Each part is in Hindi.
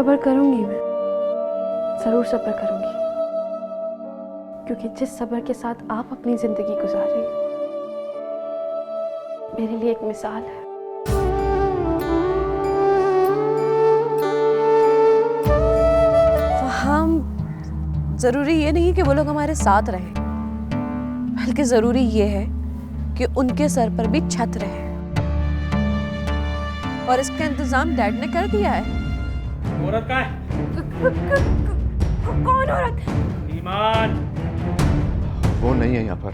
सब्र करूंगी, मैं जरूर सब्र करूंगी, क्योंकि जिस सब्र के साथ आप अपनी जिंदगी गुजार रही हैं मेरे लिए एक मिसाल है। हम जरूरी ये नहीं कि वो लोग हमारे साथ रहें, बल्कि जरूरी ये है कि उनके सर पर भी छत रहे, और इसका इंतजाम डैड ने कर दिया है। औरत कहाँ है? कौन औरत? ईमान। वो नहीं है यहाँ पर।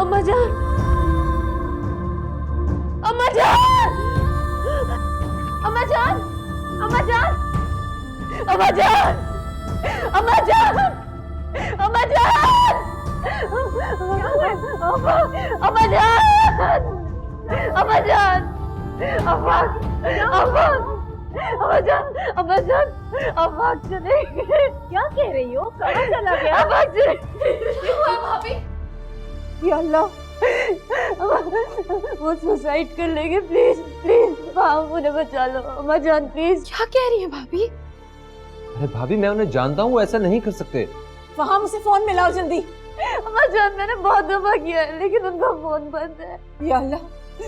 अम्मा जान, अम्मा जान, अम्मा जान, अम्मा जान, अम्मा जान, अम्मा जान, अम्मा जान, अम्मा जान, अम्मा जान, अम्मा, अम्मा, अम्मा जान, अम्मा जान, अम्मा चले गए। क्या कह रही हो? कहाँ चला गया? अम्मा चले गए। भाभी, या अल्लाह, वो सुसाइड कर लेंगे। प्लीज प्लीज आप उन्हें बचा लो। अम्मा जान प्लीज। क्या कह रही है भाभी? अरे भाभी, मैं उन्हें जानता हूँ, ऐसा नहीं कर सकते। वहाँ मुझे फोन मिलाओ जल्दी। अम्मा जान, मैंने बहुत दफा किया है लेकिन उनका फोन बंद है। या अल्लाह,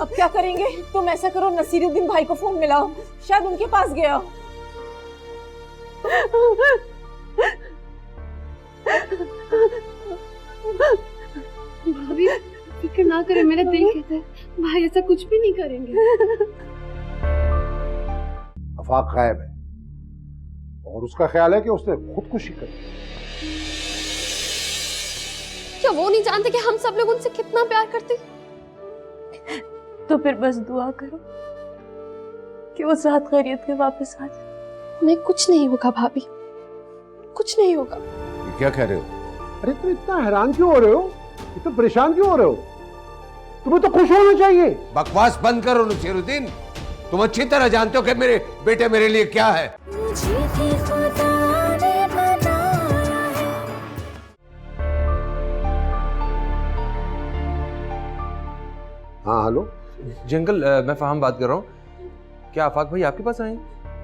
अब क्या करेंगे? तुम ऐसा करो, नसीरुद्दीन भाई को फोन मिलाओ, शायद उनके पास गया हो। भाभी फिक्र ना करें, मेरा दिल कहता है भाई ऐसा कुछ भी नहीं करेंगे। आफाक गायब है और उसका ख्याल है कि उसने खुदकुशी कर। क्या वो नहीं जानते कि हम सब लोग उनसे कितना प्यार करते? तो फिर बस दुआ करो कि वो साथ खैरियत के वापस आ जाए। हमें कुछ नहीं होगा भाभी, कुछ नहीं होगा। ये क्या कह रहे हो? अरे तुम इतना हैरान क्यों हो रहे हो? इतना परेशान क्यों हो रहे हो? तुम्हें तो खुश होना चाहिए। बकवास बंद करो नसीरुद्दीन। तुम अच्छी तरह जानते हो कि मेरे बेटे मेरे लिए क्या है। हाँ हेलो। जी अंकल, मैं फहाम बात कर रहा हूँ। क्या आफाक भाई आपके पास आए?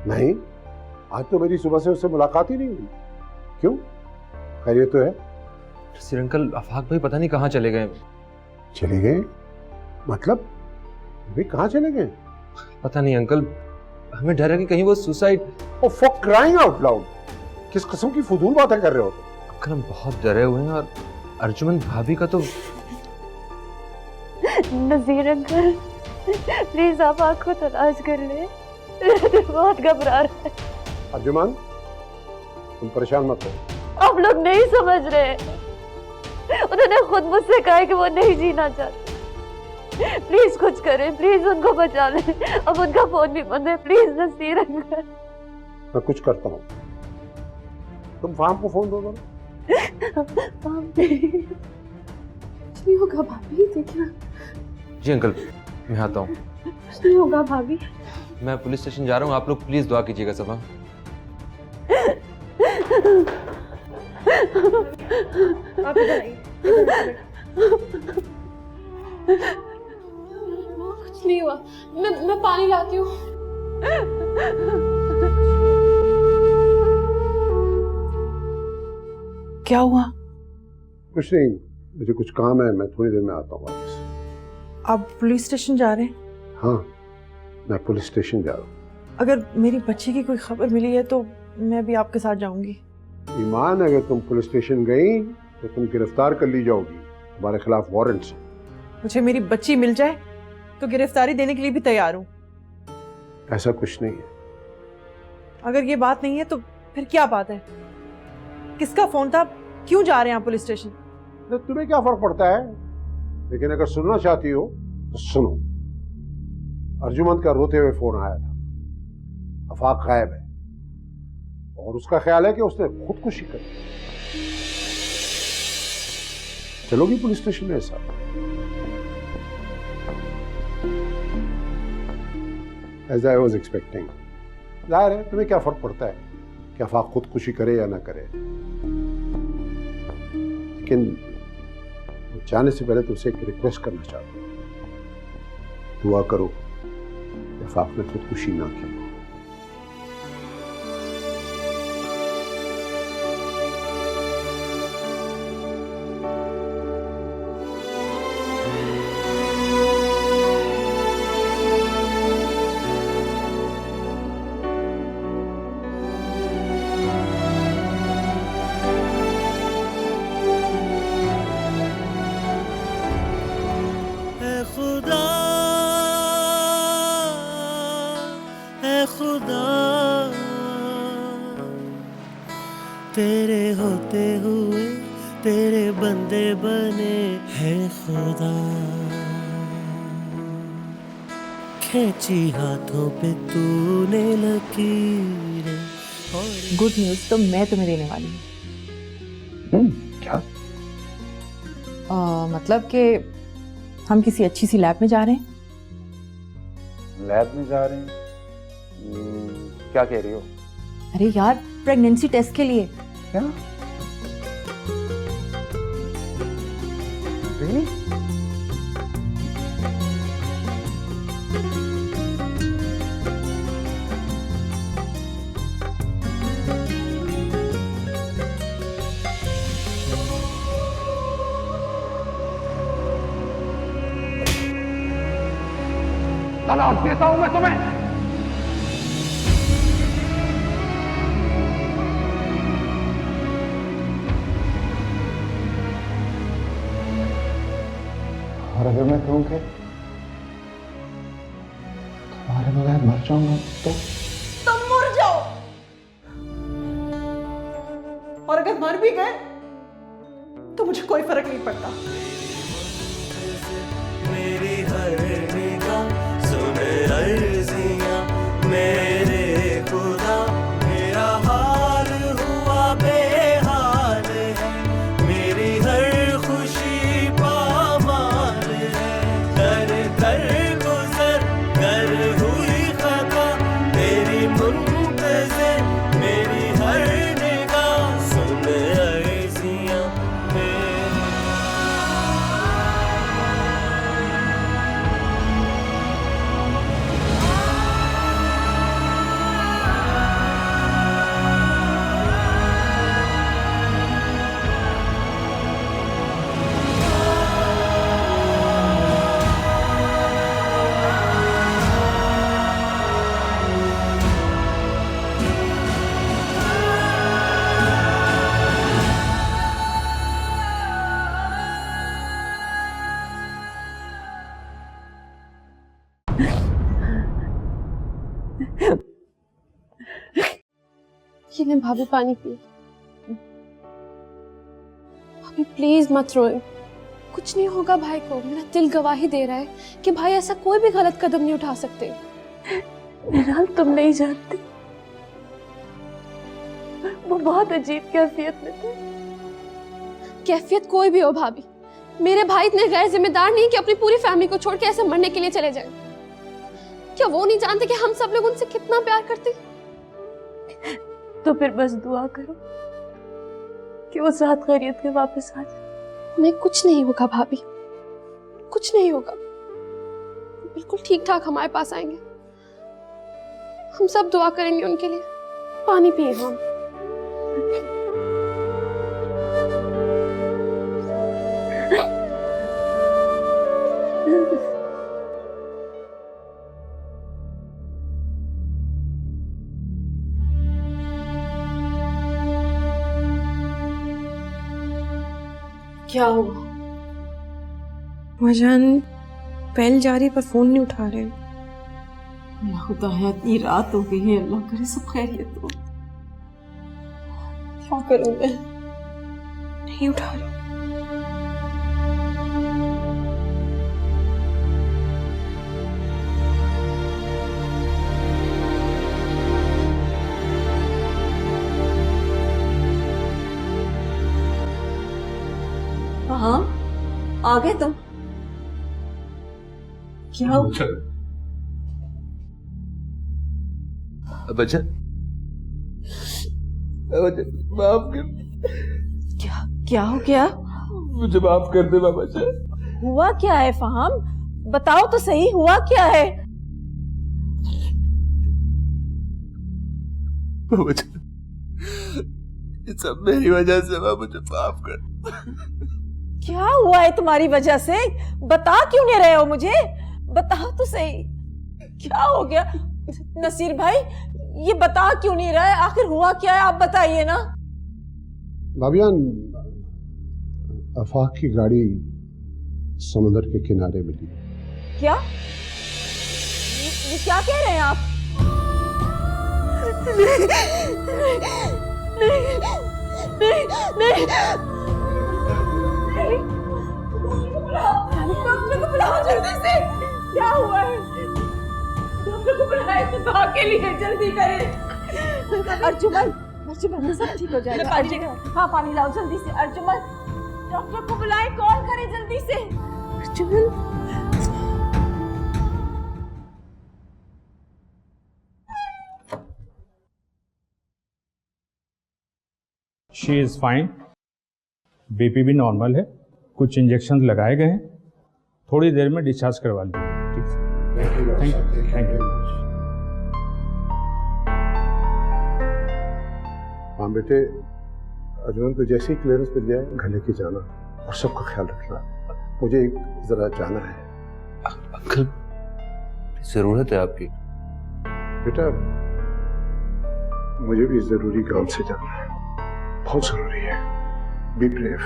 नहीं, आज तो मेरी सुबह से उससे मुलाकात ही नहीं हुई। क्यों, खैरियत तो है? सिर अंकल, आफाक भाई पता नहीं कहाँ चले गए। चले गए मतलब? भाई कहाँ चले गए? पता नहीं अंकल, हमें डर है कि कहीं वो suicide. Oh for crying out loud, किस किस्म की फजूल बातें कर रहे हो? अंकल हम बहुत डरे हुए हैं, और अर्जुमन भाभी का तो। नजीर अंकल प्लीज आप आँख को तलाश कर ले, बहुत घबरा रहा है। अर्जुमान, तुम परेशान मत हो। आप लोग नहीं समझ रहे, उन्होंने खुद मुझसे कहा है कि वो नहीं जीना चाहते। प्लीज कुछ करें, प्लीज उनको बचा लें। अब उनका फोन भी बंद है, प्लीज नसीर अंकल। मैं कुछ करता हूँ, तुम फाहम को फोन दो। कुछ नहीं होगा भाभी, देखना। जी अंकल, मैं आता हूँ। कुछ नहीं होगा भाभी। मैं पुलिस स्टेशन जा रहा हूँ, आप लोग प्लीज दुआ कीजिएगा सब। आप इधर आइए। कुछ नहीं हुआ, मैं पानी लाती हूँ। क्या हुआ? कुछ नहीं, मुझे कुछ काम है, मैं थोड़ी देर में आता हूँ वापस। आप पुलिस स्टेशन जा रहे हैं? हाँ, मैं पुलिस स्टेशन जा रहा हूँ। अगर मेरी बच्ची की कोई खबर मिली है तो मैं भी आपके साथ जाऊंगी। ईमान, अगर तुम पुलिस स्टेशन गई तो तुम गिरफ्तार कर ली जाओगी, तुम्हारे खिलाफ वारंट है। मुझे मेरी बच्ची मिल जाए तो गिरफ्तारी देने के लिए भी तैयार हूँ। ऐसा कुछ नहीं है, अगर ये बात नहीं है तो फिर क्या बात है? किसका फोन था? क्यों जा रहे हैं आप पुलिस स्टेशन? तो तुम्हें क्या फर्क पड़ता है? लेकिन अगर सुनना चाहती हो तो सुनो। अर्जुमंद का रोते हुए फोन आया था। आफाक गायब है और उसका ख्याल है कि उसने खुदकुशी कर ली। चलोगी पुलिस स्टेशन में? ऐसा एज आई वॉज एक्सपेक्टिंग। जाहिर है तुम्हें क्या फर्क पड़ता है कि आफाक खुदकुशी करे या ना करे। लेकिन जाने से पहले तुमसे एक रिक्वेस्ट करना चाहता हूं। दुआ करो कि आफाक ने खुदकुशी ना की। तेरे होते हुए तेरे बंदे बने हैं खुदा, खींची हाथों पे तूने लकीरें। गुड न्यूज तो मैं तुम्हें देने वाली हूँ। क्या? मतलब कि हम किसी अच्छी सी लैब में जा रहे हैं। लैब में जा रहे हैं? क्या कह रही हो? अरे यार, प्रेगनेंसी टेस्ट के लिए। क्या? Really? तलाक देता हूं मैं तुम्हें। और अगर मैं कहूं कि तुम्हारे बगैर मर जाऊंगा तो? तुम मर जाओ, और अगर मर भी गए तो मुझे कोई फर्क नहीं पड़ता। मेरी हर निगाह सुने अर्जियां मेरे खुदा, मेरा हाल हुआ बेहाल है, मेरी हर खुशी पामाल है। कर कर गुजर कर हुई खता तेरी मुंतज़िर, मेरी हर निगाह सुने अर्जियां मेरी। ये ले भाभी, पानी पी। भाभी प्लीज मत रोए, कुछ नहीं होगा भाई को। मेरा दिल गवाही दे रहा है कि भाई ऐसा कोई भी गलत कदम नहीं उठा सकते। निराल, तुम नहीं जानते, वो बहुत अजीब कैफियत में थे। कैफियत कोई भी हो भाभी, मेरे भाई इतने गैर जिम्मेदार नहीं कि अपनी पूरी फैमिली को छोड़ के ऐसे मरने के लिए चले जाएं। क्या वो नहीं जानते कि हम सब लोग उनसे कितना प्यार करते? तो फिर बस दुआ करो कि वो साथ खैरियत के वापस आ जाए। हमें कुछ नहीं होगा भाभी, कुछ नहीं होगा, बिल्कुल ठीक ठाक हमारे पास आएंगे। हम सब दुआ करेंगे उनके लिए। पानी पिए हम। क्या हुआ? वजन पहल जा रही पर फोन नहीं उठा रहे। या खुदा है, इतनी रात हो गई है, अल्लाह करे सब खैरियत हो। क्या करूं मैं, नहीं उठा रही। हाँ, आ गए तुम? क्या हो? बच्चन, माफ कर, क्या हो गया? मुझे माफ कर दे बाबा जान। हुआ क्या है फहाम, बताओ तो सही, हुआ क्या है? बाबा जान, ये सब मेरी वजह से, मुझे माफ कर। क्या हुआ है तुम्हारी वजह से? बता क्यों नहीं रहे हो मुझे? बताओ तो सही, क्या हो गया? नसीर भाई, ये बता क्यों नहीं रहा है? आखिर हुआ क्या है, आप बताइए ना। भाभियान, आफाक की गाड़ी समुद्र के किनारे मिली। क्या? ये क्या कह रहे हैं आप? नहीं, डॉक्टर को बुलाओ जल्दी से। क्या हुआ है? डॉक्टर को बुलाए तो दवा के लिए जल्दी करें। अर्जुमन सब ठीक हो जाएगा। हाँ, पानी लाओ जल्दी से। अर्जुमन, डॉक्टर को बुलाए, कॉल करे जल्दी से। Arjuman, she is fine, BP भी नॉर्मल है, कुछ इंजेक्शन लगाए गए हैं, थोड़ी देर में डिस्चार्ज करवा लीजिए। ठीक है, थैंक यू। हाँ बेटे, अजमल तो जैसे ही क्लियरेंस मिल जाए घर लेके जाना और सबका ख्याल रखना। मुझे जरा जाना है। अंकल, जरूरत है आपकी। बेटा, मुझे भी जरूरी काम से जाना है, बहुत जरूरी है। Be brave.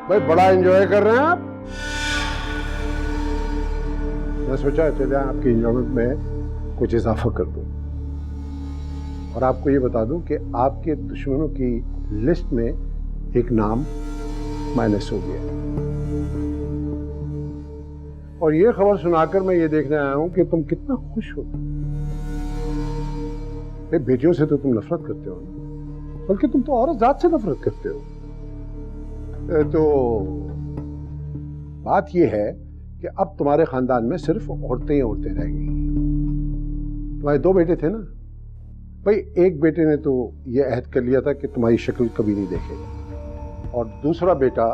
भाई बड़ा एंजॉय कर रहे हैं आप। मैं सोचा चले आपकी एंजॉयमेंट में कुछ इजाफा कर दूं और आपको ये बता दूं कि आपके दुश्मनों की लिस्ट में एक नाम माइनस हो गया और ये खबर सुनाकर मैं ये देखने आया हूं कि तुम कितना खुश हो। बेटियों से तो तुम नफरत करते हो, बल्कि तुम तो औरत जात से नफरत करते हो। तो बात यह है कि अब तुम्हारे खानदान में सिर्फ औरतें ही औरतें रह गई। तुम्हारे दो बेटे थे ना भाई, एक बेटे ने तो यह अहद कर लिया था कि तुम्हारी शक्ल कभी नहीं देखेगा और दूसरा बेटा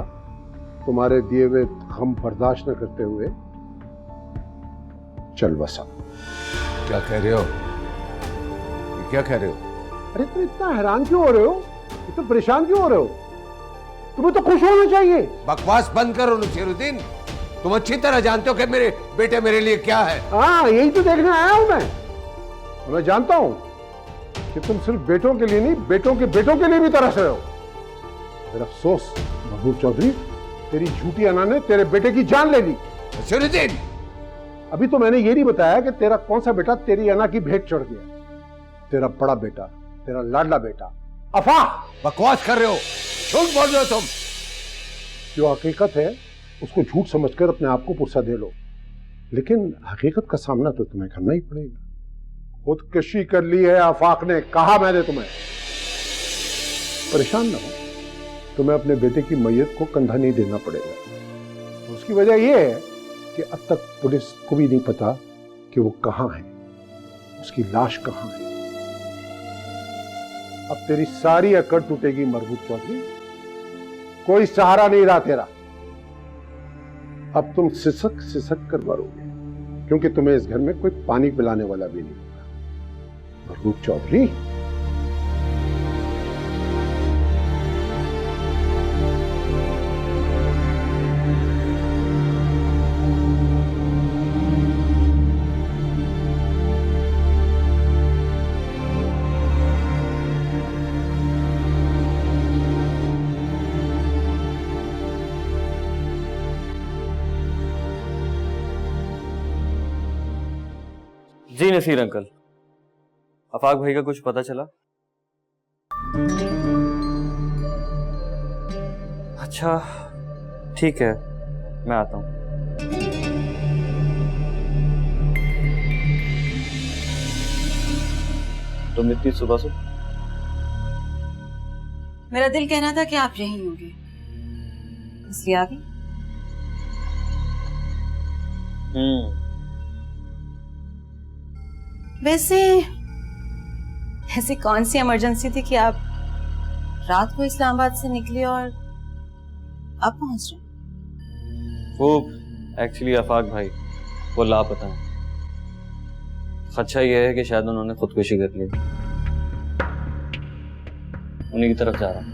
तुम्हारे दिए हुए गम बर्दाश्त न करते हुए चल बसा। क्या कह रहे हो? क्या कह रहे हो? अरे तुम इतना हैरान क्यों हो रहे हो, इतना परेशान क्यों हो रहे हो? तुम्हें तो खुश होना चाहिए। बकवास बंद करो नसीरुद्दीन, तुम अच्छी तरह जानते हो कि मेरे बेटे मेरे लिए क्या है। हाँ, यही तो देखने आया हूं मैं जानता हूं कि तुम सिर्फ बेटों के लिए नहीं, बेटों के बेटों के लिए भी तरस रहे हो। फिर अफसोस महबूब चौधरी, तेरी झूठी अना ने तेरे बेटे की जान ले ली। नसीरुद्दीन, अभी तो मैंने ये नहीं बताया कि तेरा कौन सा बेटा तेरी अना की भेंट चढ़ गया। तेरा बड़ा बेटा, तेरा लाडला बेटा अफा। बकवास कर रहे हो, झूठ बोल रहे हो तुम। जो हकीकत है उसको झूठ समझकर अपने आप को पुरसा दे लो, लेकिन हकीकत का सामना तो तुम्हें करना ही पड़ेगा। खुदकशी कर ली है आफाक ने, कहा मैंने तुम्हें। परेशान ना हो, तुम्हें अपने बेटे की मैयत को कंधा नहीं देना पड़ेगा। उसकी वजह यह है कि अब तक पुलिस को भी नहीं पता कि वो कहां है, उसकी लाश कहां है। अब तेरी सारी अकड़ टूटेगी मरबूत चौधरी, कोई सहारा नहीं रहा तेरा। अब तुम सिसक सिसक कर मरोगे, क्योंकि तुम्हें इस घर में कोई पानी पिलाने वाला भी नहीं होगा। मरबूत चौधरी, जी नसीर अंकल, अफाक भाई का कुछ पता चला? अच्छा ठीक है, मैं आता हूं। तुम इतनी सुबह से? मेरा दिल कहना था कि आप यहीं होंगे, इसलिए आ गई। वैसे ऐसी कौन सी इमरजेंसी थी कि आप रात को इस्लामाबाद से निकले और अब पहुंच रहे? वो एक्चुअली अफाक भाई वो लापता है। खदशा यह है कि शायद उन्होंने खुदकुशी कर ली। उन्हीं की तरफ जा रहा हूं।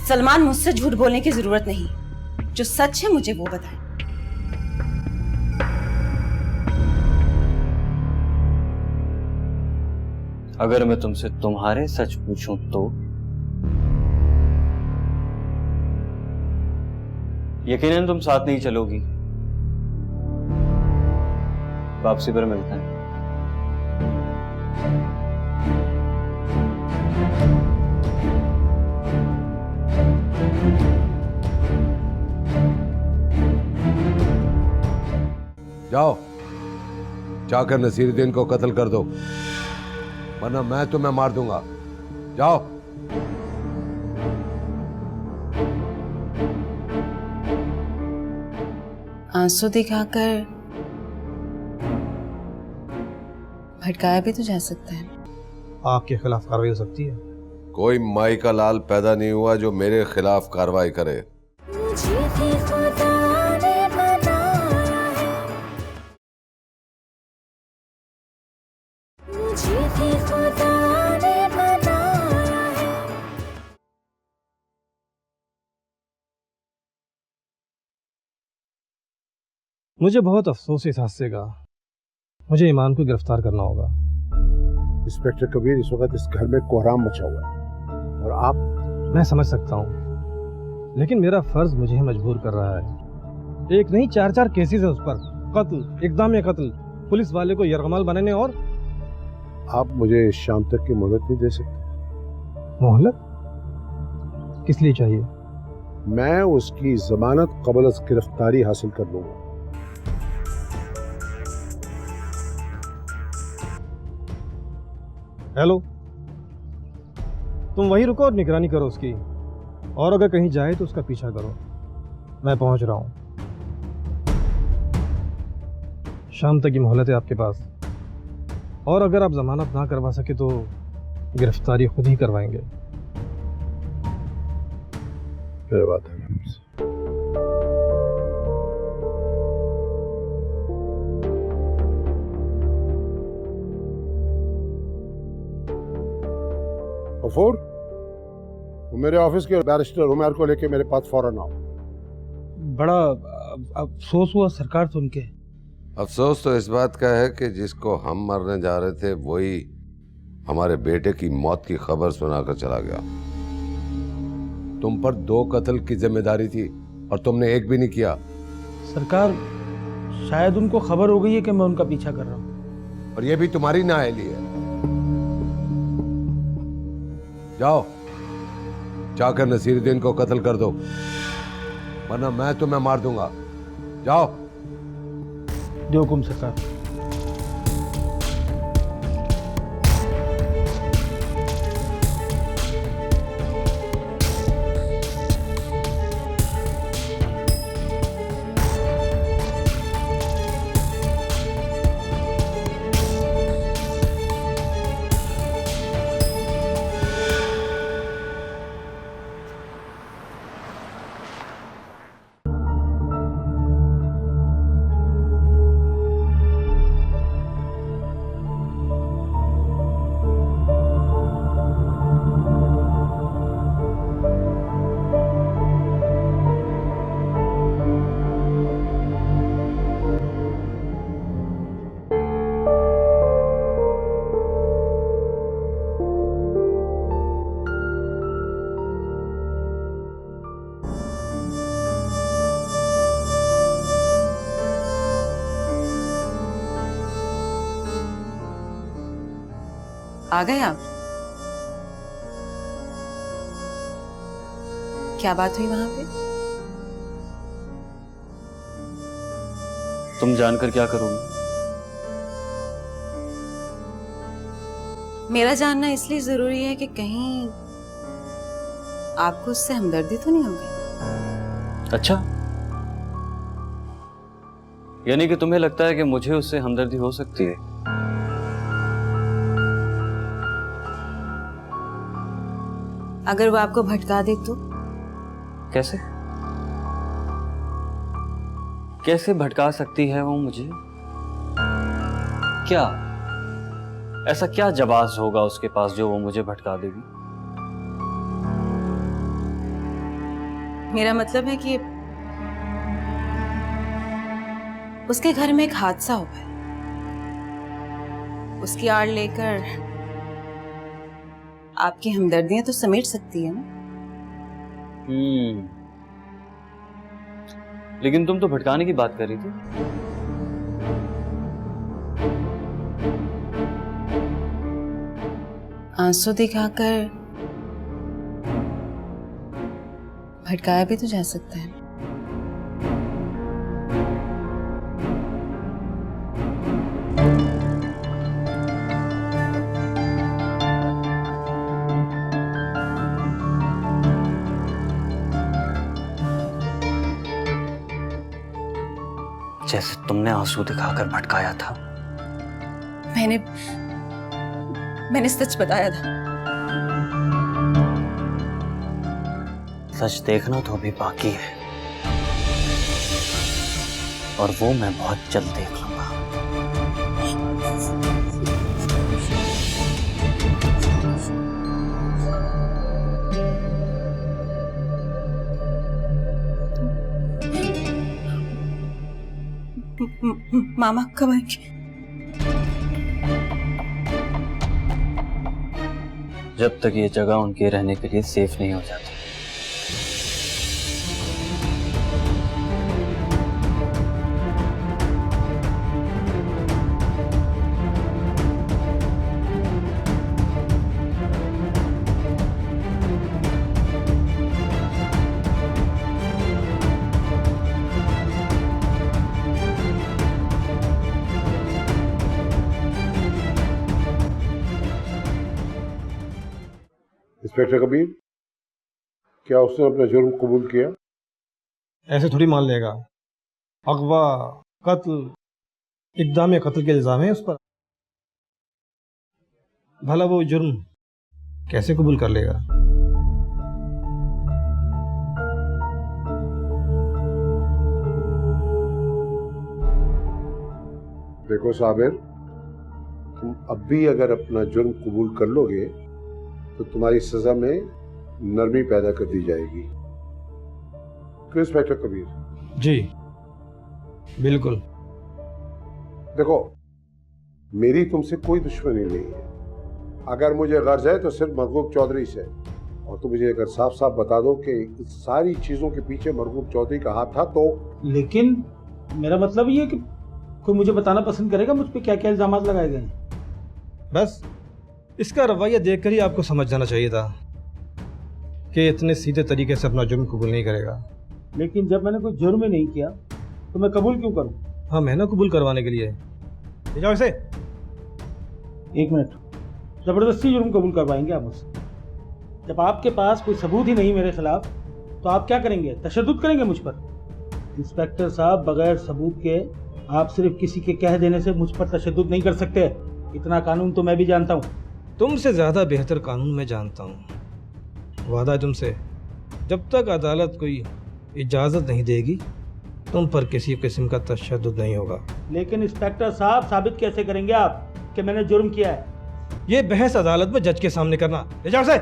सलमान, मुझसे झूठ बोलने की जरूरत नहीं, जो सच है मुझे वो बताएं। अगर मैं तुमसे तुम्हारे सच पूछूं तो यकीनन तुम साथ नहीं चलोगी। वापसी पर मिलते हैं। जाओ, जाकर नसीरुद्दीन को कत्ल कर दो, वरना मैं तुम्हें मार दूंगा। जाओ। आंसू दिखाकर भटकाया भी तो जा सकता है। आपके खिलाफ कार्रवाई हो सकती है। कोई माई का लाल पैदा नहीं हुआ जो मेरे खिलाफ कार्रवाई करे। मुझे बहुत अफसोस इस हादसे का। मुझे ईमान को गिरफ्तार करना होगा। इंस्पेक्टर कबीर, इस वक्त इस घर में कोहराम मचा हुआ है और आप। मैं समझ सकता हूँ, लेकिन मेरा फर्ज मुझे मजबूर कर रहा है। एक नहीं 4-4 केसेस है उस पर, कत्ल, इक़दाम कत्ल, पुलिस वाले को यरगमाल बनाने। और आप मुझे शाम तक की मोहलत नहीं दे सकते? मोहलत किस लिए चाहिए? मैं उसकी जमानत कबल गिरफ्तारी हासिल कर लूंगा। हेलो, तुम वहीं रुको और निगरानी करो उसकी, और अगर कहीं जाए तो उसका पीछा करो। मैं पहुंच रहा हूं। शाम तक की मोहलत है आपके पास, और अगर आप जमानत ना करवा सके तो गिरफ्तारी खुद ही करवाएंगे। फिर बात है। गफूर, मेरे ऑफिस के बैरिस्टर उमर को लेके मेरे पास फौरन आओ। बड़ा अफसोस हुआ सरकार सुन के। अफसोस तो इस बात का है कि जिसको हम मरने जा रहे थे वही हमारे बेटे की मौत की खबर सुनाकर चला गया। तुम पर 2 कत्ल की जिम्मेदारी थी और तुमने एक भी नहीं किया। सरकार, शायद उनको खबर हो गई है कि मैं उनका पीछा कर रहा हूं, और ये भी तुम्हारी नाअहली है। जाओ, जाकर नसीरुद्दीन को कत्ल कर दो, वरना मैं तुम्हें मार दूंगा। जाओ। जो हुकुम सरकार। आ गए आप? क्या बात हुई वहां पे? तुम जानकर क्या करोगे? मेरा जानना इसलिए जरूरी है कि कहीं आपको उससे हमदर्दी तो नहीं होगी? अच्छा, यानी कि तुम्हें लगता है कि मुझे उससे हमदर्दी हो सकती है? अगर वो आपको भटका दे तो? कैसे? कैसे भटका सकती है वो मुझे? क्या ऐसा क्या जवाब होगा उसके पास जो वो मुझे भटका देगी? मेरा मतलब है कि उसके घर में एक हादसा हुआ है, उसकी आड़ लेकर आपकी हमदर्दियां तो समेट सकती है ना? लेकिन तुम तो भटकाने की बात कर रही थी। आंसू दिखाकर भटकाया भी तो जा सकता है। जैसे तुमने आंसू दिखाकर भटकाया था। मैंने सच बताया था। सच देखना तो अभी बाकी है, और वो मैं बहुत जल्द देख लूंगा। मामा कब आएंगे? जब तक ये जगह उनके रहने के लिए सेफ नहीं हो जाती। इंस्पेक्टर कबीर, क्या उसने अपना जुर्म कबूल किया? ऐसे थोड़ी मान लेगा। अगवा, कत्ल, इक़दाम कत्ल के इल्जाम है उस पर। भला वो जुर्म कैसे कबूल कर लेगा? देखो साबिर, तुम अब भी अगर अपना जुर्म कबूल कर लोगे तो तुम्हारी सजा में नरमी पैदा कर दी जाएगी। क्यों इंस्पेक्टर कबीर? जी बिल्कुल। देखो, मेरी तुमसे कोई दुश्मनी नहीं है। अगर मुझे गर्ज है तो सिर्फ मरगूब चौधरी से, और तुम मुझे अगर साफ साफ बता दो कि इस सारी चीजों के पीछे मरगूब चौधरी का हाथ था तो। लेकिन मेरा मतलब ये है कि कोई मुझे बताना पसंद करेगा मुझ पे क्या क्या इल्जाम लगाए गए हैं? बस इसका रवैया देखकर ही आपको समझ जाना चाहिए था कि इतने सीधे तरीके से अपना जुर्म कबूल नहीं करेगा। लेकिन जब मैंने कोई जुर्म ही नहीं किया तो मैं कबूल क्यों करूं? हाँ, मैं ना कबूल करवाने के लिए। ले जाओ इसे। एक मिनट, जबरदस्ती जुर्म कबूल करवाएंगे आप मुझसे? जब आपके पास कोई सबूत ही नहीं मेरे खिलाफ तो आप क्या करेंगे? तशद्दुद करेंगे मुझ पर? इंस्पेक्टर साहब, बगैर सबूत के आप सिर्फ किसी के कह देने से मुझ पर तशद्दुद नहीं कर सकते। इतना कानून तो मैं भी जानता हूँ। तुमसे ज्यादा बेहतर कानून मैं जानता हूँ। वादा है तुमसे, जब तक अदालत कोई इजाजत नहीं देगी तुम पर किसी किस्म का तशद्दुद नहीं होगा। लेकिन इंस्पेक्टर साहब, साबित कैसे करेंगे आप कि मैंने जुर्म किया है? ये बहस अदालत में जज के सामने करना। ले जाओ से।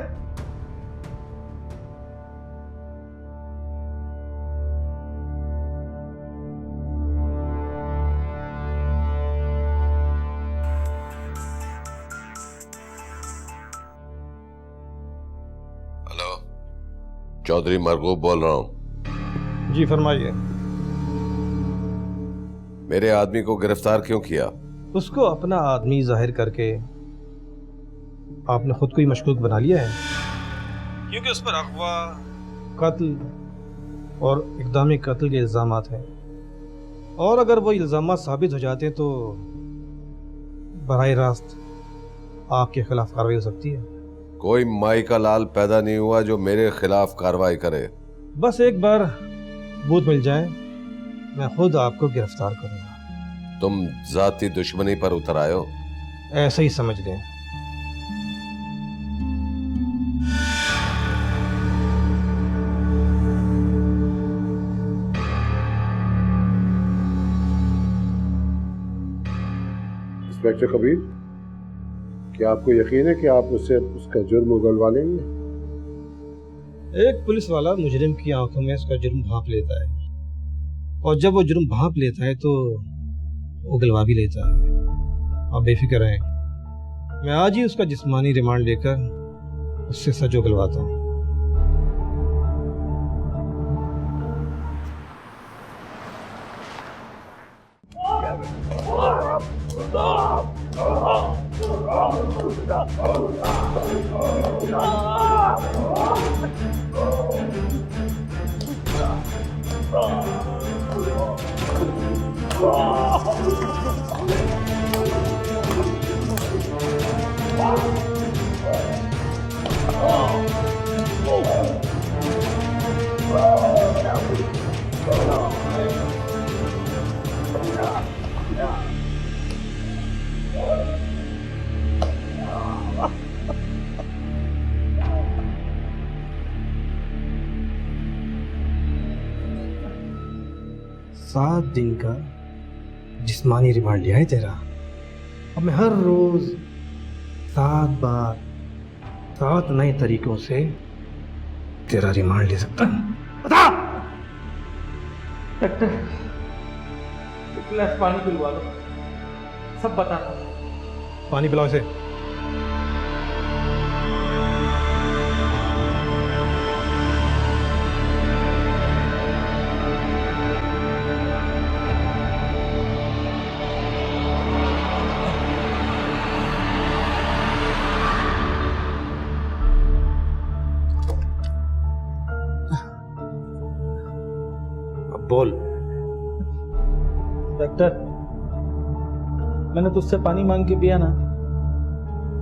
चौधरी मरगूब बोल रहा हूं। जी फरमाइए। मेरे आदमी को गिरफ्तार क्यों किया? उसको अपना आदमी जाहिर करके आपने खुद को ही मशकूक बना लिया है, क्योंकि उस पर अगवा, कत्ल और इक़दाम कत्ल के इल्ज़ामात हैं, और अगर वो इल्ज़ामात साबित हो जाते हैं तो बराह रास्त आपके खिलाफ कार्रवाई हो सकती है। कोई माई का लाल पैदा नहीं हुआ जो मेरे खिलाफ कार्रवाई करे। बस एक बार बूथ मिल जाए, मैं खुद आपको गिरफ्तार करूंगा। तुम जाती दुश्मनी पर उतर आए हो? ऐसे ही समझ लें। इंस्पेक्टर कबीर, क्या आपको यकीन है कि आप उससे उसका जुर्म उगलवा लेंगे? एक पुलिस वाला मुजरिम की आंखों में उसका जुर्म भांप लेता है, और जब वो जुर्म भांप लेता है तो उगलवा भी लेता है। आप बेफिक्र रहें, मैं आज ही उसका जिस्मानी रिमांड लेकर उससे सच उगलवाता हूँ। सात दिन का जिस्मानी रिमांड लिया है तेरा। अब मैं हर रोज 7 बार 7 नए तरीकों से तेरा रिमांड ले सकता हूँ। बता। डॉक्टर, एक गिलास पानी पिलवा लो, सब बता। पानी पिलाओ इसे। बोल। डॉक्टर, मैंने तुझसे पानी मांग के पिया ना,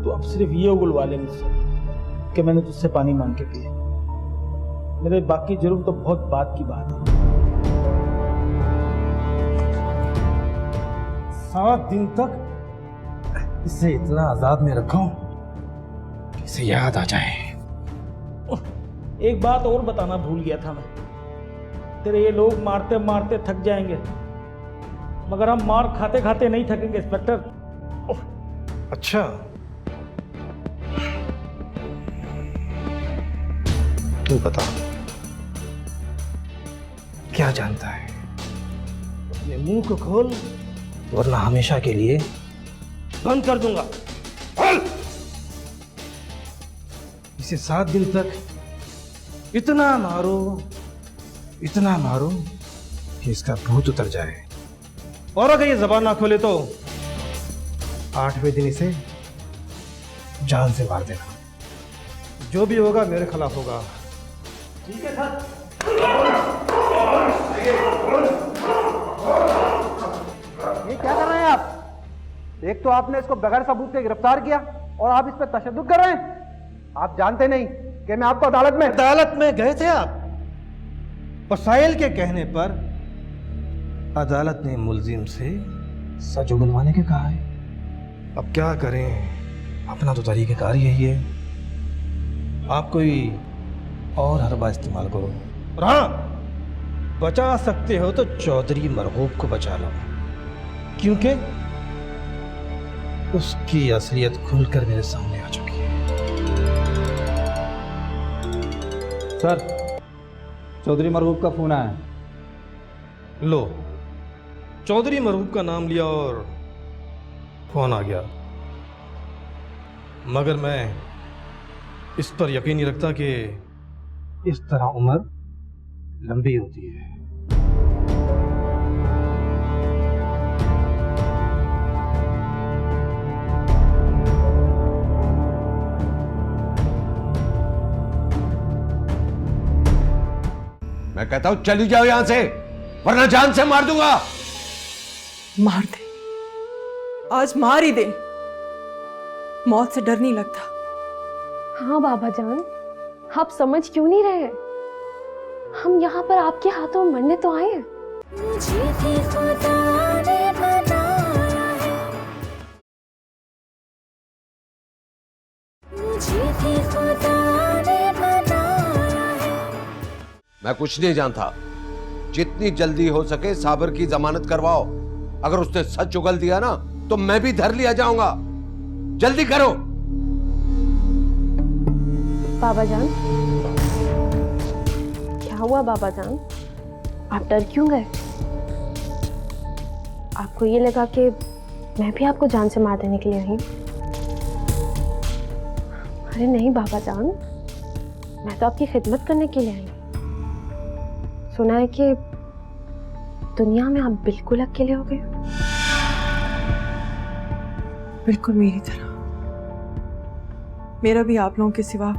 तो अब सिर्फ ये उगलवा ले मुझसे कि मैंने तुझसे पानी मांग के पिया। मेरे बाकी जुर्म तो बहुत बात की बात है। 7 दिन तक इसे इतना आजाद में रखो कि इसे याद आ जाए। एक बात और बताना भूल गया था मैं, तेरे ये लोग मारते मारते थक जाएंगे, मगर हम मार खाते खाते नहीं थकेंगे इंस्पेक्टर। अच्छा, तू बता क्या जानता है? अपने मुंह को खोल, वरना हमेशा के लिए बंद कर दूंगा। इसे 7 दिन तक इतना मारो कि इसका भूत उतर जाए, और अगर ये जबान ना खोले तो 8वें दिन इसे जान से मार देना। जो भी होगा मेरे खिलाफ होगा। ठीक है सर। ये क्या कर रहे हैं आप? एक तो आपने इसको बगैर सबूत के गिरफ्तार किया, और आप इस पर तशद्दुद कर रहे हैं। आप जानते नहीं कि मैं आपको अदालत में गए थे आप, और साहिल के कहने पर अदालत ने मुलजिम से सच उगलवाने के कहा है। अब क्या करें, अपना तो तरीक़ेकार यही है। आप कोई और हरबा इस्तेमाल करो, और हाँ, बचा सकते हो तो चौधरी मरगूब को बचा लो, क्योंकि उसकी असलियत खुलकर मेरे सामने आ चुकी है। सर, चौधरी मरगूब का फोन आया। लो, चौधरी मरगूब का नाम लिया और फोन आ गया, मगर मैं इस पर यकीन नहीं रखता कि इस तरह उम्र लंबी होती है। मैं कहता हूं चली जाओ यहां से, वरना जान से मार दूंगा। मार दे, आज मार ही दे। मौत से डर नहीं लगता। हाँ बाबा जान, आप समझ क्यों नहीं रहे? हम यहाँ पर आपके हाथों मरने तो आए हैं। मुझे भी खुदा ने बनाया है, मुझे भी खुदा ने बनाया है। मैं कुछ नहीं जानता। जितनी जल्दी हो सके साबिर की जमानत करवाओ। अगर उसने सच उगल दिया ना तो मैं भी धर लिया जाऊंगा। जल्दी करो। बाबा जान, क्या हुआ बाबा जान? आप डर क्यों गए? आपको ये लगा कि मैं भी आपको जान से मार देने के लिए आई? अरे नहीं बाबा जान, मैं तो आपकी खिदमत करने के लिए आई। सुना है कि दुनिया में आप बिल्कुल अकेले हो गए। बिल्कुल मेरी तरह। मेरा भी आप लोगों के सिवा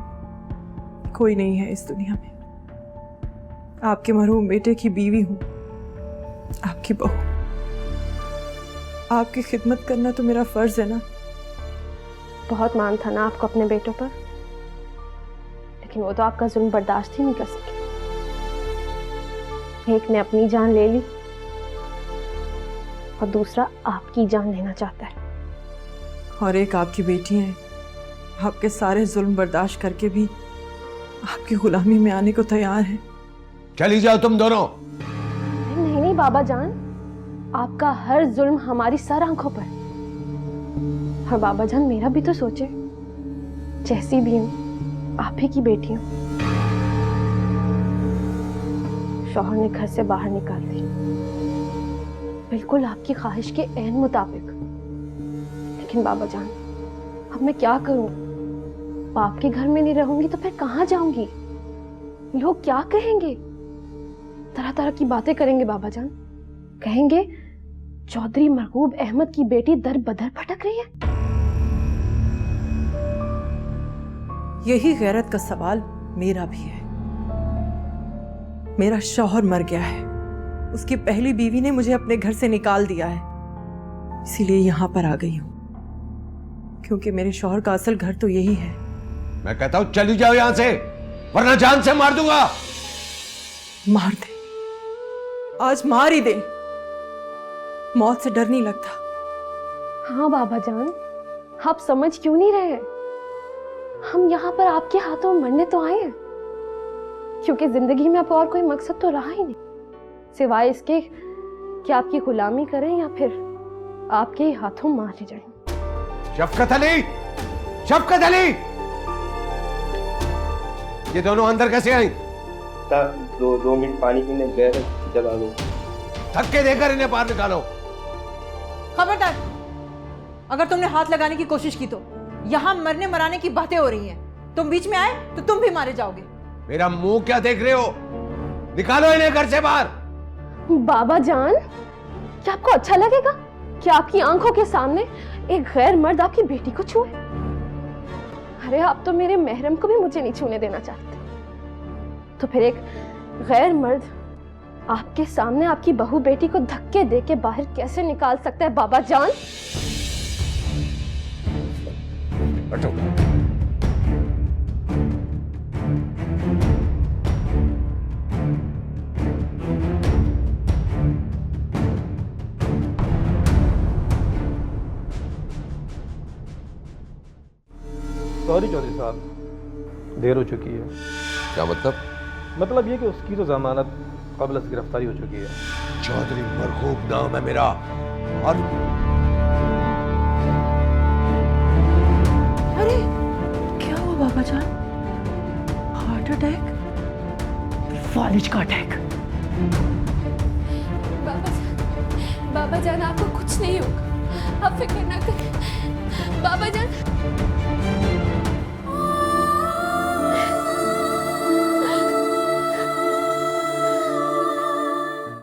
कोई नहीं है इस दुनिया में। आपके मरहूम बेटे की बीवी हूं, आपकी बहू। आपकी खिदमत करना तो मेरा फर्ज है ना। बहुत मान था ना आपको अपने बेटों पर, लेकिन वो तो आपका जुल्म बर्दाश्त ही नहीं कर सके। एक ने अपनी जान ले ली और दूसरा आपकी जान लेना चाहता है। और एक आपकी बेटी है, आपके सारे जुल्म बर्दाश्त करके भी आपकी गुलामी में आने को तैयार है। चली जाओ तुम दोनों। नहीं नहीं बाबा जान, आपका हर जुल्म हमारी सर आंखों पर। और बाबा जान मेरा भी तो सोचे, जैसी भी हूं आप ही की बेटी हूं। शौहर ने घर से बाहर निकाल दी, बिल्कुल आपकी ख्वाहिश के ऐन मुताबिक। लेकिन बाबा जान, अब मैं क्या करूं? बाप के घर में नहीं रहूंगी तो फिर कहां जाऊंगी? लोग क्या कहेंगे? तरह तरह की बातें करेंगे बाबा जान। कहेंगे चौधरी महबूब अहमद की बेटी दर बदर भटक रही है। यही गैरत का सवाल मेरा भी है। मेरा शौहर मर गया है, उसकी पहली बीवी ने मुझे अपने घर से निकाल दिया है, इसीलिए यहां पर आ गई हूं, क्योंकि मेरे शौहर का असल घर तो यही है। मैं कहता हूं चली जाओ यहां से, वरना जान से मार दूंगा। मार दे, आज मार ही दे। मौत से डर नहीं लगता। हाँ बाबा जान, आप समझ क्यों नहीं रहे? हम यहाँ पर आपके हाथों मरने तो आए हैं, क्योंकि जिंदगी में अब और कोई मकसद तो रहा ही नहीं, सिवाय इसके कि आपकी गुलामी करें या फिर आपके ही हाथों मारे जाएं। शफकत अली, शफकत अली, ये दोनों अंदर कैसे आई? दो मिनट पानी पीने गए थे, जब आ गए। धक्के देकर इन्हें बाहर निकालो। खबरदार, अगर तुमने हाथ लगाने की कोशिश की तो यहाँ मरने मराने की बातें हो रही हैं। तुम बीच में आए तो तुम भी मारे जाओगे। मेरा मुंह क्या देख रहे हो? निकालो इन्हें घर से बाहर। बाबा जान, क्या आपको अच्छा लगेगा कि आपकी आंखों के सामने एक गैर मर्द आपकी बेटी को छुए? अरे आप तो मेरे महरम को भी मुझे नहीं छूने देना चाहते, तो फिर एक गैर मर्द आपके सामने आपकी बहू बेटी को धक्के देके बाहर कैसे निकाल सकता है बाबा जान? हटो। सॉरी चौधरी साहब, देर हो चुकी है। क्या मतलब? मतलब ये कि उसकी तो जमानत कबल से गिरफ्तारी हो चुकी है। चौधरी मरहूब नाम है मेरा। और अरे क्या हुआ बाबा जान? Heart attack? फालिज का अटैक? बाबा जान आपको कुछ नहीं होगा, आप फिक्र ना करें। बाबा जान